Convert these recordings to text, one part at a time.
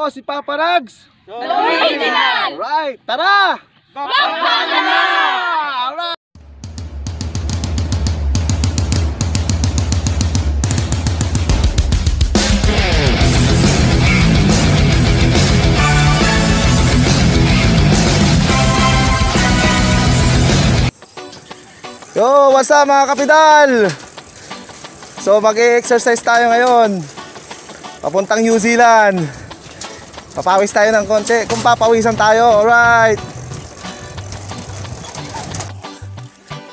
po si Papa Rags. Original! Alright, tara! Bakbakan na! Alright! Yo, what's up mga kapidal? So mag-exercise tayo ngayon. Papuntang New Zealand. Papawis tayo ng konti. Kung papawisan tayo, alright.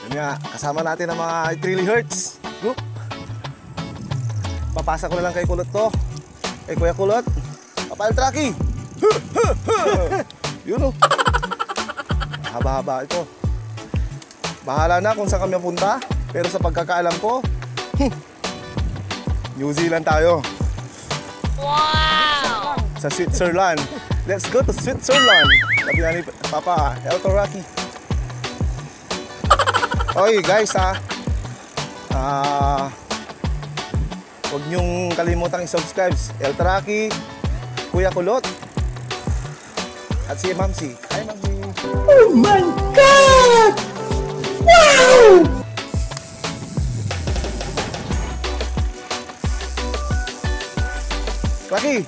Yan nga, kasama natin ang mga It Really Hurts group. Papasa ko na lang kay Kulot to. Kay Kuya Kulot. Papa El Traki. Yun o. Haba-haba ito. Bahala na kung saan kami punta. Pero sa pagkakaalam ko, New Zealand tayo. Wow! Sa Switzerland. Let's go to Switzerland. Sabi na ni Papa El Traki. Oy guys huwag niyong kalimutang i-subscribe El Traki, Kuya Kulot, at si Mamsi. Hi Mamsi. Oh my God! Wow! Clacky!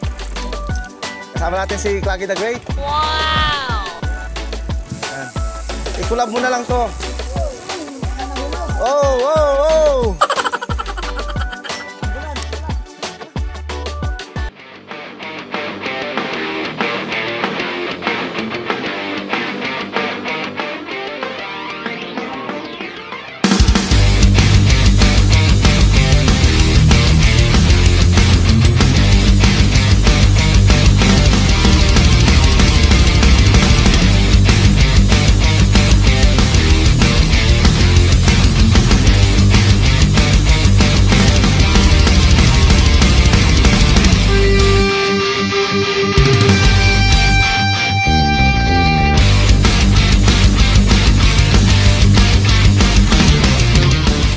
Kasama natin si Clacky the Great. Wow! I-collab mo na lang to. Oh, oh, oh!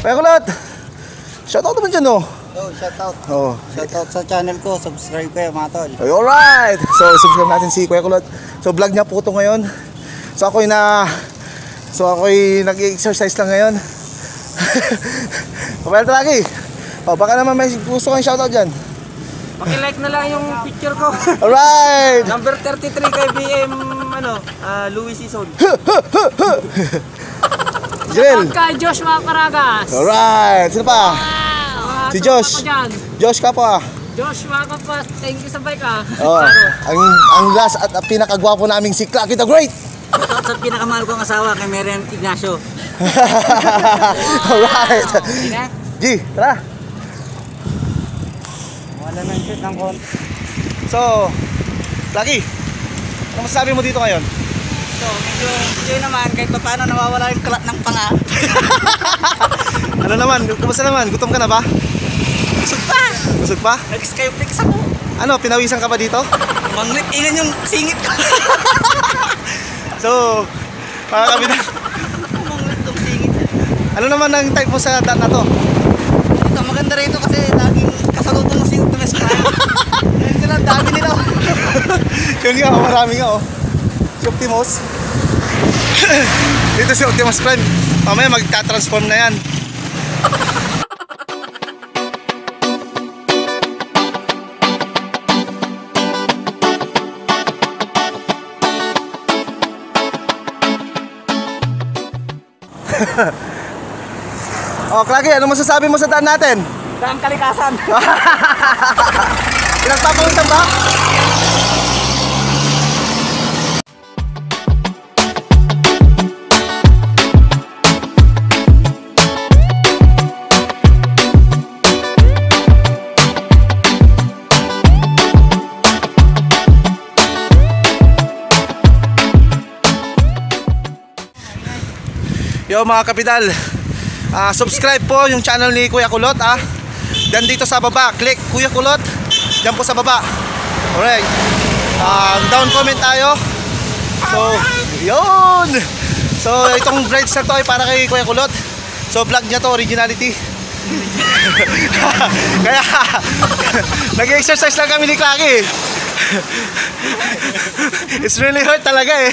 Kuya Kulot! Shoutout naman dyan, no? Oh, shoutout. Oh. Shoutout sa channel ko. Subscribe kayo mga tol. Okay, alright! So, subscribe natin si Kuya Kulot. So, vlog niya po ito ngayon. So, ako'y nag-exercise lang ngayon. Papa El Traki! Oh, baka naman may gusto kang shoutout dyan. Paki-like na lang yung picture ko. Alright! Number 33 kay BM Louis Season. Jirel! Kay Joshua Caragas. Alright! Sino pa? Wow! Si Josh. Josh ka pa. Joshua Kapas, thank you sa bike ah. Oh, ang last at pinakagwapo naming si Clacky the Great. Shoutout sa pinakamahal kong asawa kay Merian Ignacio. Alright! Sina? G, tara! Wala nang shoot ng kon. So, Clacky, ano masasabi mo dito ngayon? So, medyo enjoy naman kahit pa paano nawawala yung kalat ng panga. Ano naman? Kumusta naman? Gutom ka na ba? Busog pa! Busog pa? Nag-skyflix ako. Ano, pinawisan ka ba dito? Manglit, inan yung singit ko. So, mga kabitan, Manglit tong singit. ano naman ang type mo sa daan na to? Ito, maganda rito kasi laging kasalubong ng singit na sa kanya. Ngayon sila, dami nila. Yun nga, marami nga oh. Si Optimus. Dito si Optimus Prime. Mamaya magta-transform na yan. Oh, Clacky, ano masasabi mo sa daan natin? Daan kalikasan. Pinagpapawisan ba? Yo mga kapidal, subscribe po yung channel ni Kuya Kulot Diyan dito sa baba, click Kuya Kulot. Diyan po sa baba. Alright, down comment tayo. So, yun. So, itong rides na to ay para kay Kuya Kulot. So, vlog niya to, originality. Kaya, nag-exercise lang kami ni Klaki. It's really hurt talaga eh.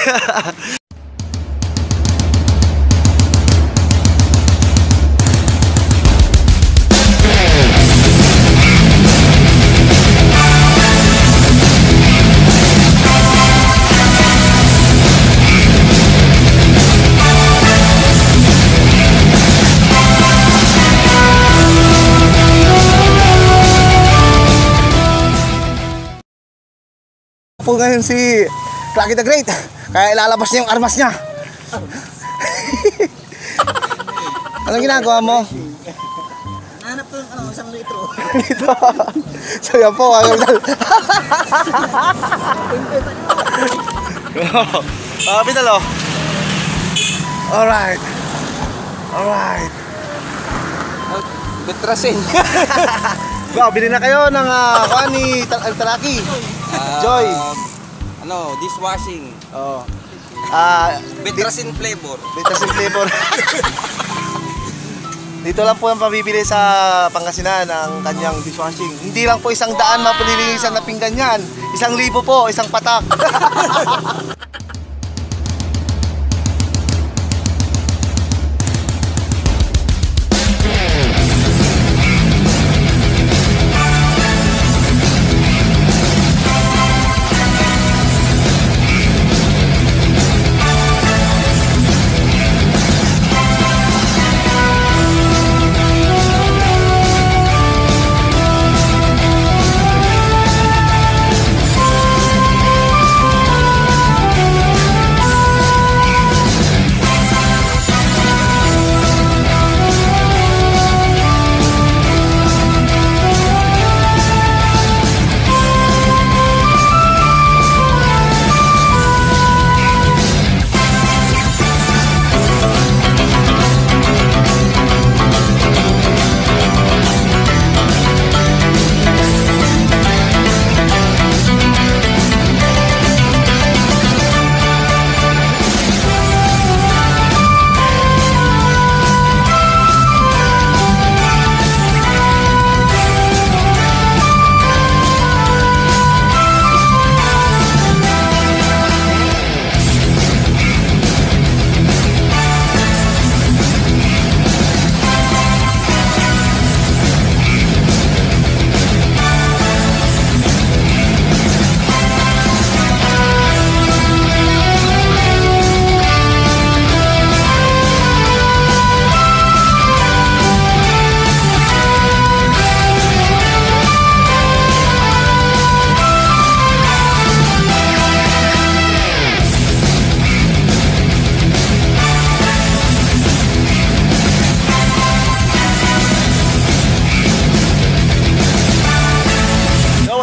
Po ngayon si Klaki the Great, kaya ilalabas niya yung armas niya. Anong ginagawa mo? Nahanap ko yung isang litro. Dito. So yan po, kapital. Kapital oh. Alright. Alright. Betrasin. Bili na kayo ng kuha ni Talaki. Joy. Dishwashing. Oh. Betrasin flavor. Betrasin flavor. Dito lang po ang pabibili sa Pangasinan ng kanyang dishwashing. Hindi lang po 100 mapalilinisan na pinggan yan. 1,000 po, isang patak.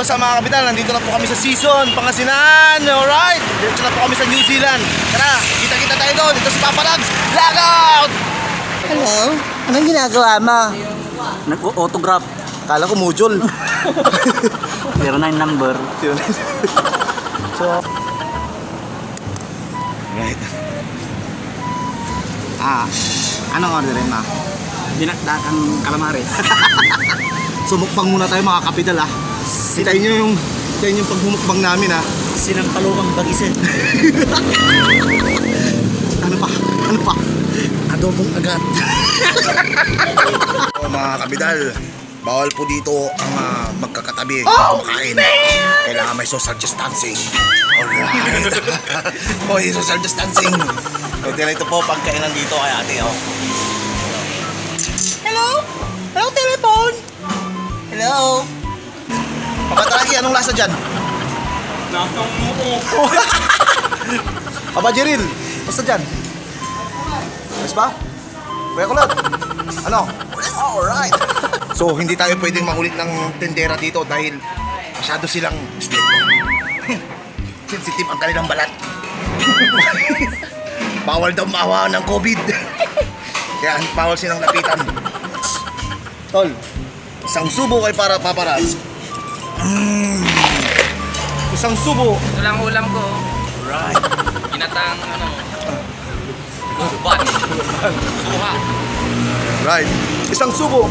Sa mga kapital, nandito na po kami sa season Pangasinan. Alright, dito na po kami sa New Zealand. Tara, kita-kita tayo doon. Ito si Papa Lags. Lockout! Hello? Anong ginagawa mo? Nag-autograph. Kala ko mujol. 09 number. So, right. Anong orderin ma? Dinakdakan calamares. Sumukbang muna tayo mga kapital ah. Hintayin nyo yung paghumukbang namin ah. Sinampalukang bagisin. Ano pa? Ano pa? Adobong agat. Mga kapital, bawal po dito ang magkakatabi kumakain. Kailangan may social distancing. Alright. May social distancing. Pwede na ito po pagkainan dito kay ate oh. Hello? Hello, telephone? Hello? Papatalaki, anong lasa dyan? Nasang muo. Aba Jeril, basta dyan? Ayos ba? Kuya Kulot? Ano? Alright. So hindi tayo pwedeng mangulit ng tendera dito dahil masyado silang sensitive ang kanilang balat. Bawal daw maawa ng COVID. Kaya bawal silang lapitan. Tol, isang subo kay para paparazzi. Isang subo. Ito lang ulam ko. Right. Ginatang Suha. Right. Isang subo.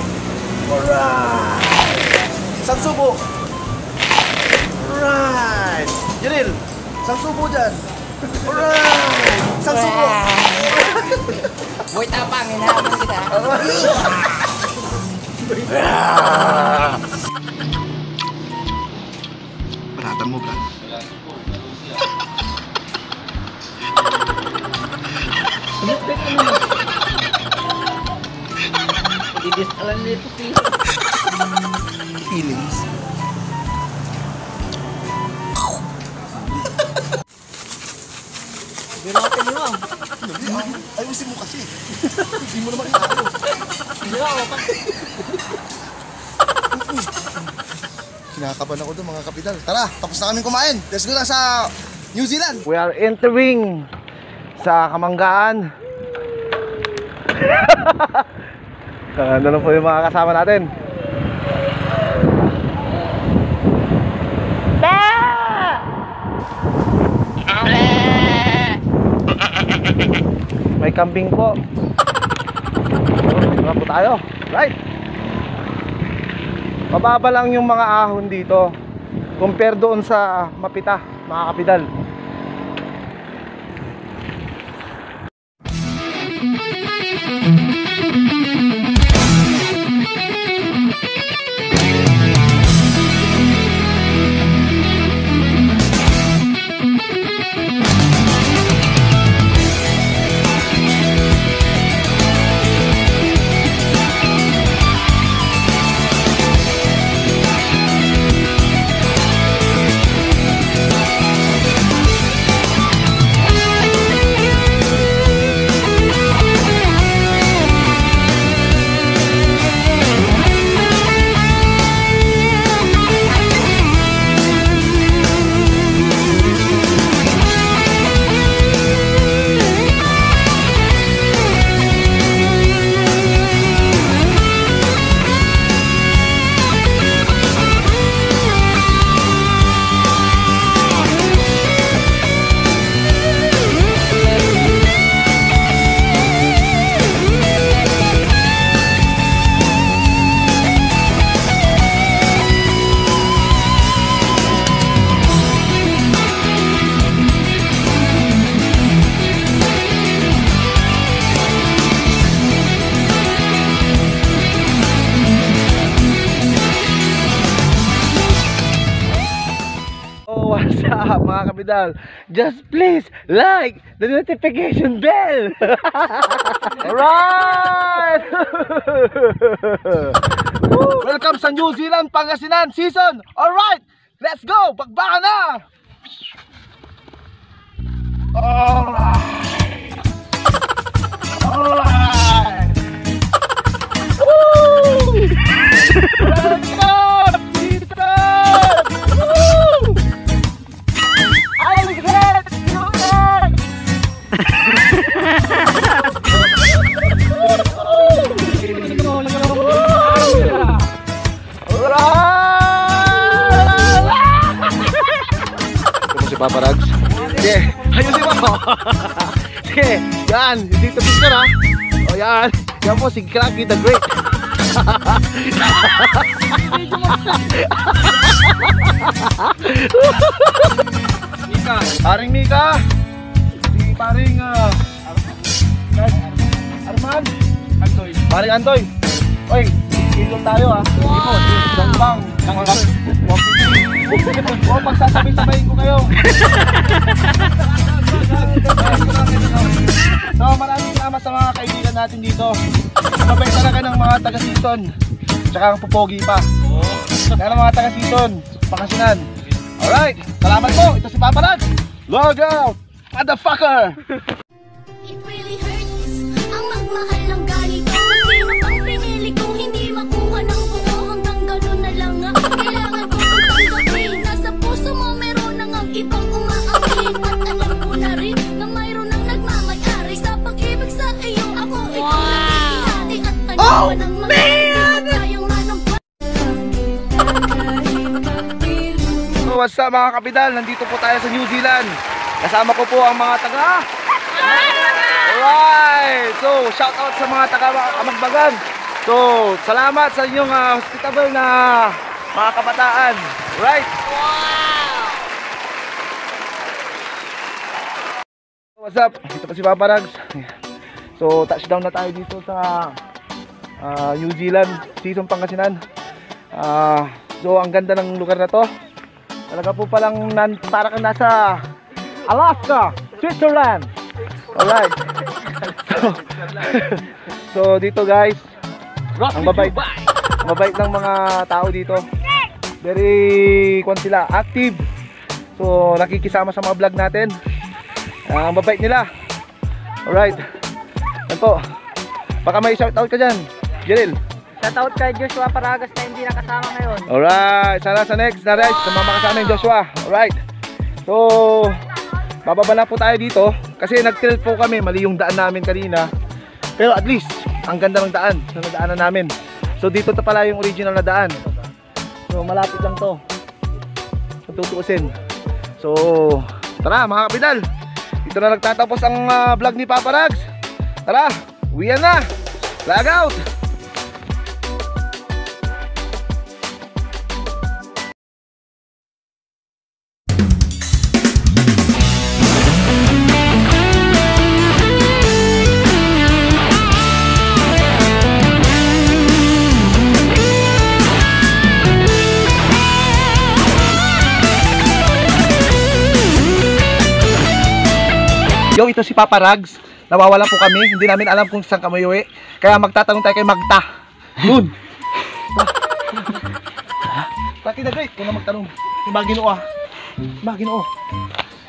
Alright! Isang subo! Alright! Jiril! Isang subo dyan! Alright! Isang subo! Boy tapang, hinahaman kita. Panatan mo, Brad. Didiskalan mo ito, Feelings. Pero ako nyo. Ayusin mo kasi. Hindi mo naman inaayos. Hindi ako. Kinakabahan ako doon mga kapital. Tara, tapos na kami kumain. Let's go na sa New Zealand. We are entering sa Kamanggaan. Ano na po yung mga kasama natin. May kambing po. Dito po tayo. Right. Mababa lang yung mga ahon dito compare doon sa Mapita, mga kapidal. What's up mga kabidal? Just please like the notification bell. Alright. Welcome sa New Zealand Pangasinan season. Alright, let's go. Bagbaka na. Alright. Alright. Woo. Let's go. Papa Rags. Sige, ayusin mo. Sige, yan. Dito picture ha. O yan. Yan po si Cracky the Great. Mika. Paring Mika. Si paring Arman. Antoy. Paring Antoy. Oy, dito tayo ha. Wow. Bang. O, pagsasabay-sabayin ko kayo. So, maraming salamat sa mga kaibigan natin dito. Mabay talaga ng mga taga-season. Tsaka ang pupogi pa. Kaya ng mga taga-season, Pangasinan. Alright, salamat po. Ito si Papa Rags. Log out, motherfucker! It really hurts ang magmahal ng ganito. Sino pang pinili kong hindi makuha ng buo. Hanggang gano'n na lang nga. Kailangan ko kong tanggapin. Nasa puso mo meron nang ang ibang umaamin. At alam ko na rin na mayroon nang nagmamayari. Sa pag-ibig sa iyo ako ikaw nakikihati. At ano man ang mga kayang manampan. What's up mga kapidal? Nandito po tayo sa New Zealand. Kasama ko po ang mga taga Alright! So, shout out sa mga taga Amagbagan. So, salamat sa inyong hospitable na mga kabataan. Right? What's up? Ito pa si Papa Rags. So, touchdown na tayo dito sa New Zealand, Season Pangasinan. So, ang ganda ng lugar na to. Talaga po palang para kang nasa Alaska, Switzerland. Alright. So, dito guys, ang mabait ng mga tao dito. Very sila, active. So, nakikisama sa mga vlog natin. Ang mabait nila. Alright. Yan po. Baka may shoutout ka dyan, Jeril. Shoutout kay Joshua Paragas na hindi nakasama ngayon. Alright. Sana sa next na race, sumama kasama yung Joshua. Alright. So, bababa na po tayo dito. Kasi nag-trail po kami, mali yung daan namin kanina. Pero at least, ang ganda ng daan na nadaanan namin. So, dito to pala yung original na daan. So, malapit lang to. Kung tutuusin. So, tara mga kapidal. Dito na nagtatapos ang vlog ni Papa Rags. Tara, uwian na. Flag out. Yo, ito si Papa Rags. Nawawala po kami. Hindi namin alam kung saan kami uwi. Kaya magtatanong tayo kay Magta. Yun. Pati na great. Kung na magtanong. Si Maginoo. Maginoo.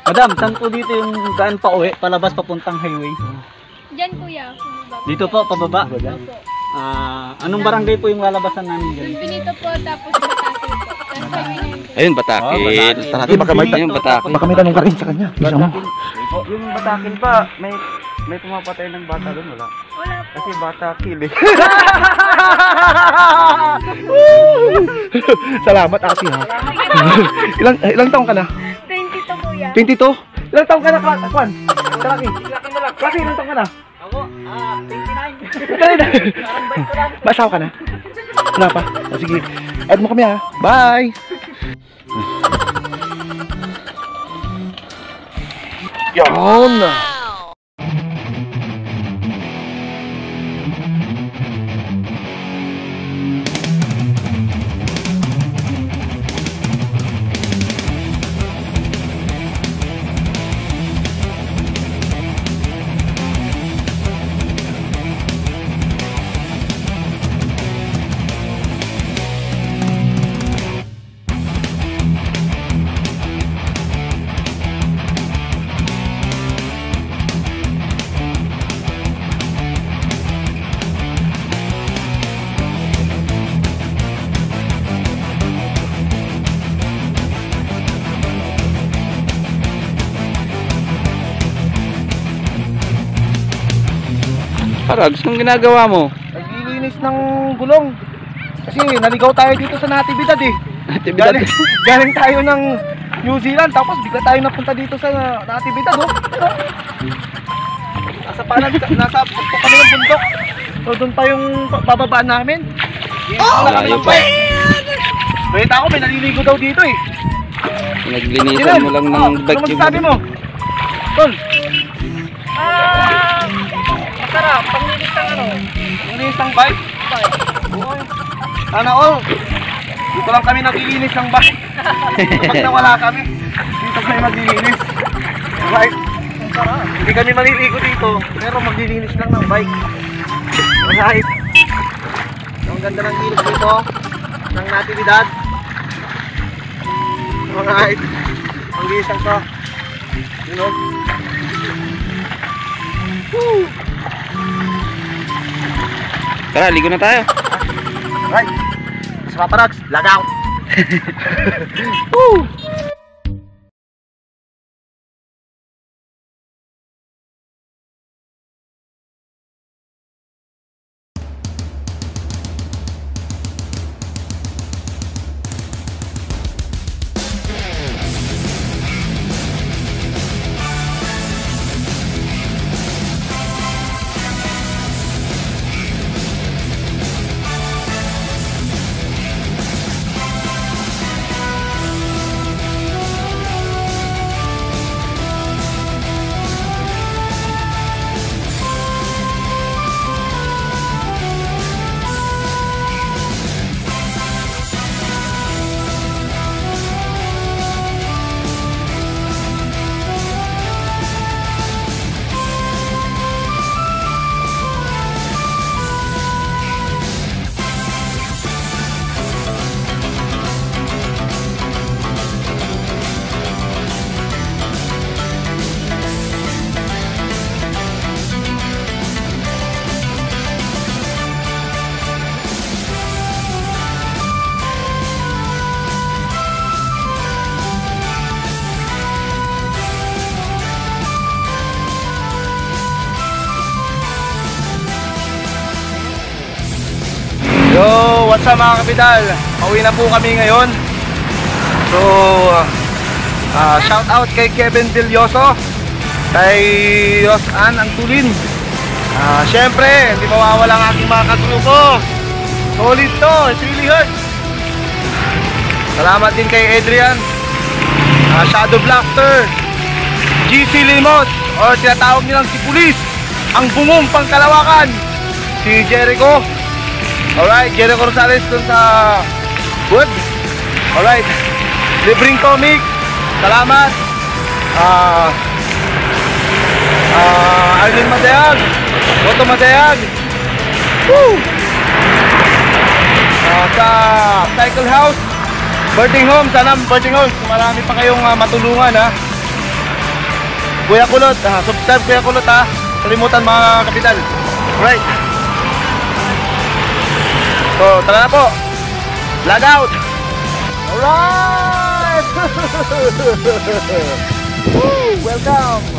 Madam, saan po dito yung daan pa uwi? Palabas papuntang highway? Diyan kuya. Dito po, pababa? Anong barangay po yung lalabasan namin dyan? Pinito po tapos Batakil po. Tapos kami na yun. Ayun, Batakil. Tara, baka may Ayun, Batakil. baka may tanong ka rin sa kanya. Bisa mo. Yung Batakil pa, may pumapatay ng bata doon, wala? Wala po. Kasi Batakil eh. Salamat ate ha. Ilang taong ka na? 22 kuya. 22? Ilang taong ka na, Kwan? Kalaki. Kalaki, ilang taong ka na? Ako, 29. Maasawa ka na? Wala pa? O, sige. Add mo kami ha. Bye! Yan! Parags, anong ginagawa mo? Naglilinis ng gulong. Kasi naligaw tayo dito sa Natividad eh. Natividad. Galing tayo ng New Zealand, tapos bigla tayo napunta dito sa Natividad oh. Nasa parang, nasa kami ng bundok. So doon pa yung bababaan namin. Layo pa. Wait ako, may naliligo daw dito eh. Pinaglinisan mo lang ng bike Ano masasabi mo? Tol? Masarap, panglinis ng ano? Panglinis ng bike? Sana all. Dito lang kami naglilinis ng bike. Kapag nawala kami, dito kami maglilinis. Right? Hindi kami maliligo dito, pero maglilinis lang ng bike. Right? Ang ganda ng ilog dito, ng Natividad. Alright. Ang gisang to. You know? Woo! Tara, ligo na tayo. Alright. Sa Papa Rags, lagaw! Woo! Yo, what's up mga kapital? Pauwi na po kami ngayon. So, shout out kay Kevin Villoso, kay Rosan Antulin. Syempre, hindi mawawala ang aking mga katrupo. Solid to, it really hurts. Salamat din kay Adrian, Shadow Blaster, GC Limot, or tinatawag nilang si Pulis, ang bungong pangkalawakan, si Jericho. Alright, Jericho Rosales dun sa Wood. Alright, Libreng Comic, salamat. Arlene Madayag, Otto Madayag. Woo! Sa Cycle House, Birding Home, sana Birding Home, marami pa kayong matulungan ha. Kuya Kulot, subscribe Kuya Kulot ha. Kalimutan mga kapital. Right. So, tara na po. Lag out. Alright. Woo, welcome.